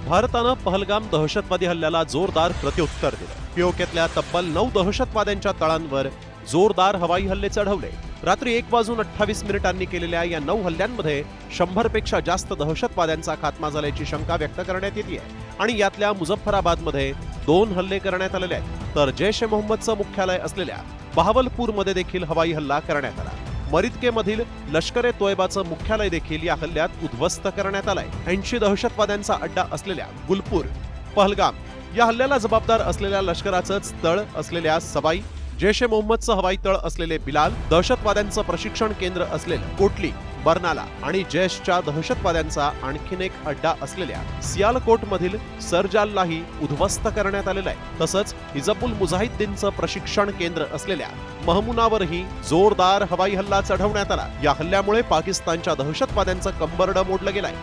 भारतानं पहलगाम दहशतवादी हल्ल्याला जोरदार प्रत्युत्तर दिलं। पीओकेतल्या तब्बल 9 दहशतवाद्यांच्या तळांवर जोरदार हवाई हल्ले चढवले। रात्री 1:28 केलेल्या या 9 हल्ल्यांमध्ये 100 पेक्षा जास्त दहशतवाद्यांचा खात्मा झाल्याची शंका व्यक्त करण्यात येते आणि यातल्या मुझफ्फराबादमध्ये 2 हल्ले करण्यात आलेले आहेत, तर जैश ए मोहम्मदचं मुख्यालय असलेल्या बहावलपूरमध्ये देखील हवाई हल्ला करण्यात आला। मरितकेमधील लष्कर ए तोयबाचं मुख्यालय देखील या हल्ल्यात उद्ध्वस्त करण्यात आलंय। 80 दहशतवाद्यांचा अड्डा असलेल्या गुलपूर, पहलगाम या हल्ल्याला जबाबदार असलेल्या लष्कराचंच तळ असलेल्या सबाई, जैश ए मोहम्मदचं हवाई तळ असलेले बिलाल, दहशतवाद्यांचं प्रशिक्षण केंद्र असलेलं कोटली, बर्नाला आणि जैशच्या दहशतवाद्यांचा आणखीन एक अड्डा असलेल्या सियालकोटमधील सरजाललाही उद्ध्वस्त करण्यात आलेलं आहे। तसंच हिजबुल मुजाहिद्दीनचं प्रशिक्षण केंद्र असलेल्या महमुनावरही जोरदार हवाई हल्ला चढवण्यात आला। या हल्ल्यामुळे पाकिस्तानच्या दहशतवाद्यांचं कंबरडं मोडलं गेलंय।